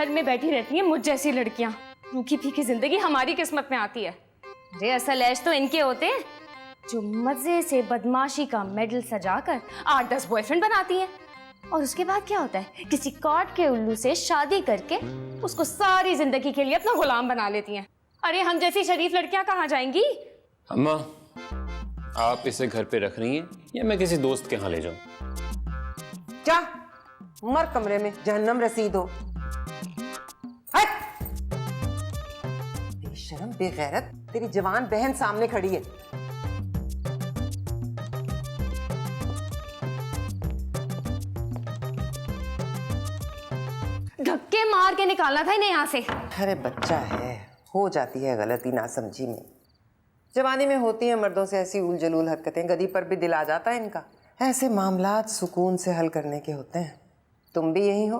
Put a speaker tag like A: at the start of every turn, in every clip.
A: घर में बैठी रहती हैं मुझ जैसी लड़कियां। रूखी फीकी जिंदगी हमारी किस्मत में आती है। अरे असल ऐश तो इनके होते हैं जो मजे से बदमाशी का मेडल सजाकर 8-10 बॉयफ्रेंड बनाती हैं, और उसके बाद क्या होता है, किसी कॉट के उल्लू से शादी करके उसको सारी जिंदगी के लिए अपना गुलाम बना लेती हैं। अरे हम जैसी शरीफ लड़कियां कहाँ जाएंगी?
B: अम्मा, आप इसे घर पे रख रही हैं या मैं किसी दोस्त के यहाँ ले जाऊं?
C: जा मर कमरे में, जहन्नम रसीद हो। बेशरम बेगैरत, तेरी जवान बहन सामने खड़ी है।
A: धक्के मार के निकालना था इन्हें यहाँ से।
C: अरे बच्चा है, हो जाती है गलती नासमझी में। जवानी में होती है मर्दों से ऐसी उल जलूल हरकतें, गधी पर भी दिल आ जाता है इनका। ऐसे मामलात सुकून से हल करने के होते हैं। तुम भी यही हो,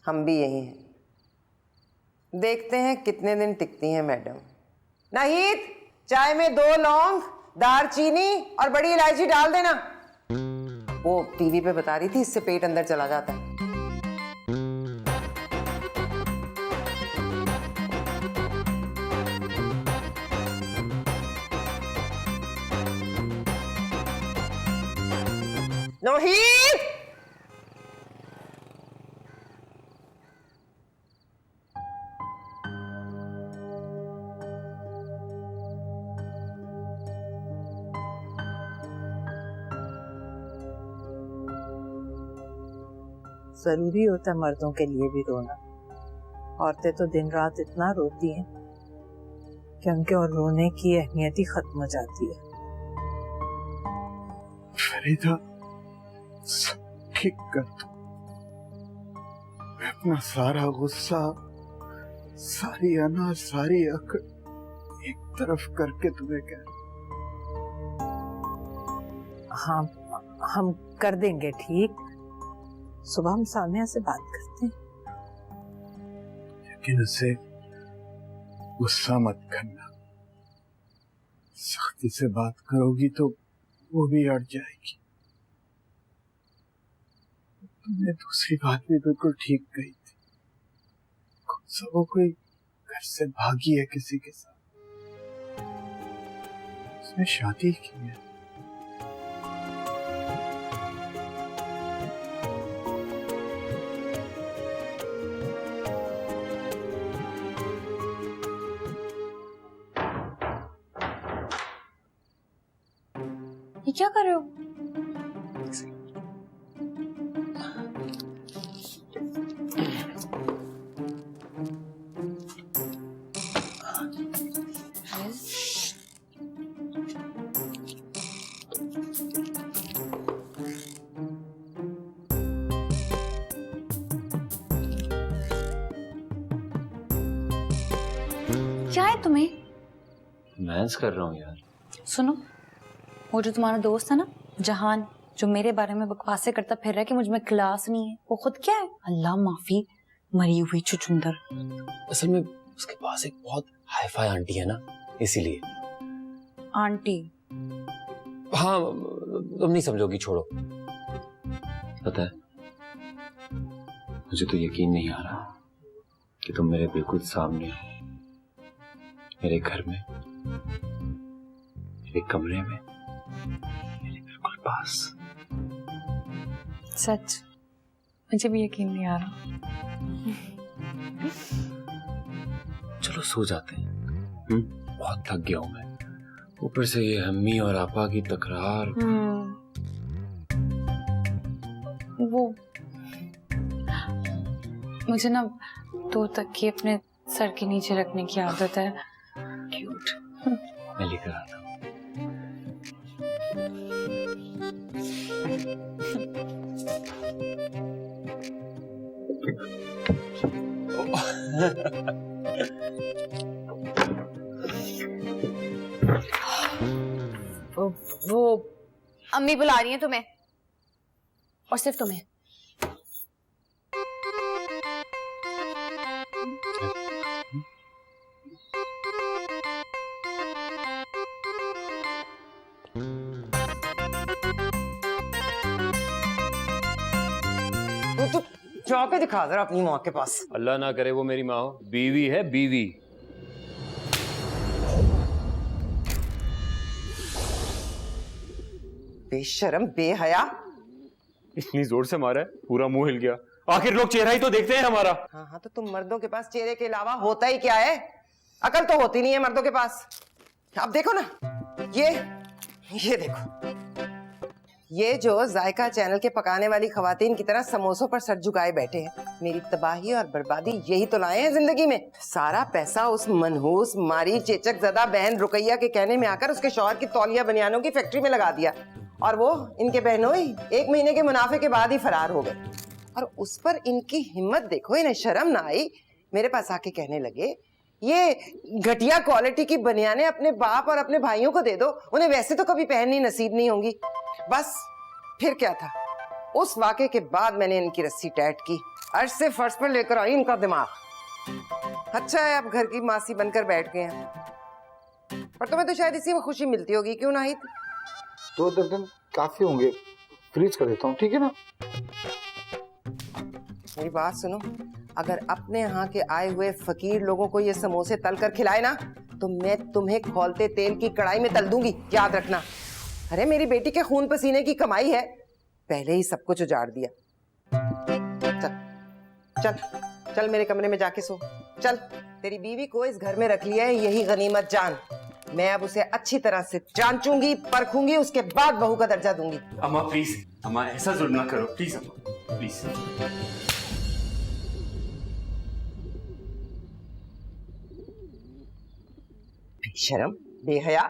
C: हम भी यही हैं। देखते हैं कितने दिन टिकती हैं मैडम। नाहिद, चाय में 2 लौंग, दालचीनी और बड़ी इलायची डाल देना। वो टीवी पे बता रही थी इससे पेट अंदर चला जाता है। नाहिद,
D: जरूरी होता है मर्दों के लिए भी रोना। औरतें तो दिन रात इतना रोती हैं कि उनके और रोने की अहमियत ही खत्म हो जाती है।
E: फरीदा, ठीक कर दो। मैं अपना सारा गुस्सा, सारी अना, सारी अकड़ एक तरफ करके तुम्हें कह।
D: हाँ, हम कर देंगे ठीक। सुबह हम सामिया से बात करते हैं।
E: लेकिन उसे गुस्सा मत करना। सख्ती से बात करोगी तो वो भी अड़ जाएगी। तुमने दूसरी बात भी बिल्कुल ठीक कही थी। खुद से वो कोई घर से भागी है किसी के साथ, उसने शादी की है।
A: ये क्या कर रहे हो? क्या है तुम्हें?
B: मैथ्स कर रहा हूँ यार।
F: सुनो, वो जो तुम्हारा दोस्त है ना जहान, जो मेरे बारे में बकवासें करता फिर रहा है कि मुझ में क्लास नहीं है, वो खुद क्या है? अल्लाह माफी, मरी हुई चुचुंदर।
B: असल में उसके पास एक बहुत हाई-फाई आंटी है ना, इसीलिए।
F: आंटी?
B: हाँ, तुम नहीं समझोगी, छोड़ो। पता है, मुझे तो यकीन नहीं आ रहा कि तुम मेरे बिल्कुल सामने हो, मेरे घर में, मेरे कमरे में, मेरे बिल्कुल पास।
F: सच, मुझे भी यकीन नहीं आ रहा।
B: चलो सो जाते हैं। बहुत थक गया हूं मैं, ऊपर से ये अम्मी और आपा की तकरार।
F: वो मुझे ना 2 तकिए अपने सर के नीचे रखने की आदत है।
B: क्यूट। मैं लेकर आता हूँ।
A: वो अम्मी बुला रही हैं तुम्हें, और सिर्फ तुम्हें।
C: जा जाके दिखा जरा अपनी माँ के पास।
B: अल्लाह ना करे वो मेरी माँ हो, बीवी है बीवी।
C: बेशरम बेहया।
B: इतनी जोर से मारा है पूरा मुंह हिल गया। आखिर लोग चेहरा ही तो देखते हैं हमारा।
C: हाँ हाँ, तो तुम मर्दों के पास चेहरे के अलावा होता ही क्या है? अकल तो होती नहीं है मर्दों के पास। आप देखो ना, ये देखो, ये जो जायका चैनल के पकाने वाली खवातीन की तरह समोसों पर सर झुकाए बैठे हैं। मेरी तबाही और बर्बादी यही तो लाए हैं जिंदगी में। सारा पैसा उस मनहूस मारी चेचक ज़दा बहन रुकैया के कहने में आकर उसके शौहर की तौलिया बनियानों की फैक्ट्री में लगा दिया, और वो इनके बहनोई 1 महीने के मुनाफे के बाद ही फरार हो गए। और उस पर इनकी हिम्मत देखो, इन्हें शर्म ना आई, मेरे पास आके कहने लगे ये घटिया क्वालिटी की बनियानें अपने बाप और अपने भाइयों को दे दो, उन्हें वैसे तो कभी पहननी नसीब नहीं होंगी। बस फिर क्या था, उस वाक़े के बाद मैंने इनकी रस्सी टाइट की, अर्श से फर्श पर लेकर आई इनका दिमाग। अच्छा है अब घर की मासी बनकर बैठ गए हैं, पर तुम्हें तो शायद इसी में खुशी मिलती होगी, क्यों ना?
E: 2 दिन काफी होंगे, फ्रीज कर देता हूँ, ठीक है ना?
C: मेरी बात सुनो, अगर अपने यहाँ के आए हुए फकीर लोगों को ये समोसे तल कर खिलाए ना, तो मैं तुम्हें खौलते तेल की कढ़ाई में तल दूंगी, याद रखना। अरे मेरी बेटी के खून पसीने की कमाई है, पहले ही सब कुछ उजाड़ दिया। चल चल चल मेरे कमरे में जाके सो। चल, तेरी बीवी को इस घर में रख लिया है, यही गनीमत जान। मैं अब उसे अच्छी तरह से जांचूंगी, परखूंगी, उसके बाद बहू का दर्जा दूंगी।
G: अम्मा प्लीज, अम्मा ऐसा जुल्म ना करो प्लीज, अम्मा प्लीज।
C: शर्म बेहया।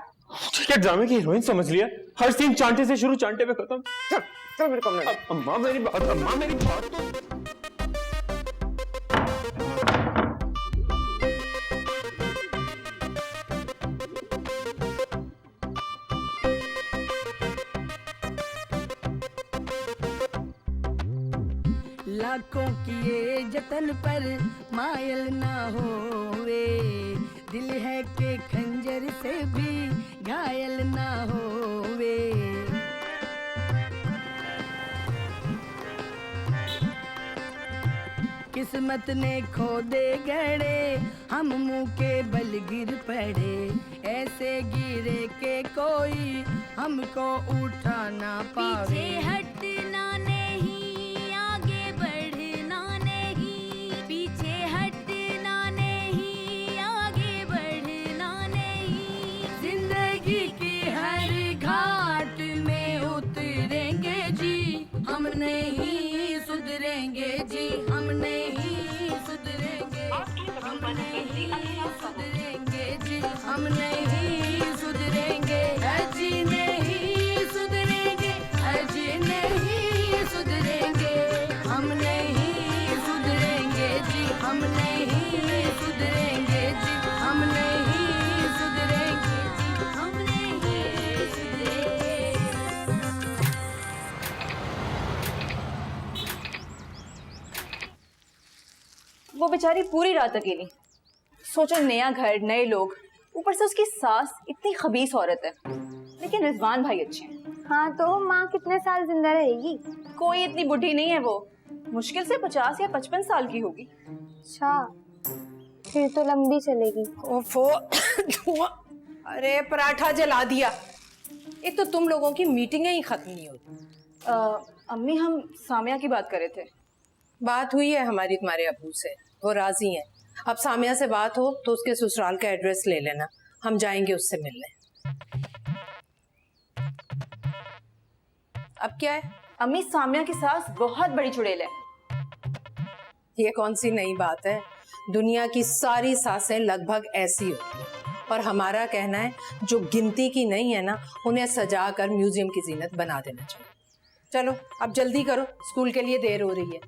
B: क्या ड्रामे की हीरोइन समझ लिया? हर सीन चांटे से शुरू, चांटे पे खत्म।
C: चल चल मेरे कमरे में।
B: अम्मा मेरी बात तो।
H: लाखों किए जतन पर मायल ना होवे, दिल है के खंजर से भी घायल ना होवे। किस्मत ने खो दे गड़े, हम मुंह के बल गिर पड़े, ऐसे गिरे के कोई हमको उठा ना पावे।
I: पीछे हटना नहीं, आगे बढ़ना नहीं, पीछे हटना नहीं, आगे बढ़ना नहीं।
H: जिंदगी की हर घाट में उतरेंगे जी, हम नहीं सुधरेंगे जी, हम नहीं सुधरेंगे, हम नहीं सुधरेंगे जी, हम नहीं सुधरेंगे, जी नहीं सुधरेंगे, जी नहीं सुधरेंगे, हम नहीं सुधरेंगे जी, हम नहीं सुधरेंगे जी, हम नहीं सुधरेंगे जी, हम नहीं सुधरेंगे।
F: वो बेचारी पूरी रात अकेली, सोचो नया घर, नए लोग, ऊपर से उसकी सास इतनी खबीस औरत है। लेकिन रिजवान भाई अच्छे हैं।
A: हाँ तो माँ कितने साल जिंदा रहेगी?
F: कोई इतनी बुढ़ी नहीं है वो, मुश्किल से 50 या 55 साल की होगी।
A: अच्छा, फिर तो लंबी चलेगी।
D: ओफो अरे पराठा जला दिया। एक तो तुम लोगों की मीटिंगें ही खत्म नहीं होती।
F: अम्मी हम सामिया की बात कर रहे थे।
D: बात हुई है हमारी तुम्हारे अब्बू से, वो राजी हैं। अब सामिया से बात हो तो उसके ससुराल का एड्रेस ले लेना, हम जाएंगे उससे मिलने। अब क्या है?
F: अम्मी सामिया की सास बहुत बड़ी चुड़ैल है।
D: ये कौन सी नई बात है? दुनिया की सारी सासें लगभग ऐसी होती हैं, और हमारा कहना है जो गिनती की नहीं है ना, उन्हें सजा कर म्यूजियम की जीनत बना देना चाहिए। चलो अब जल्दी करो, स्कूल के लिए देर हो रही है।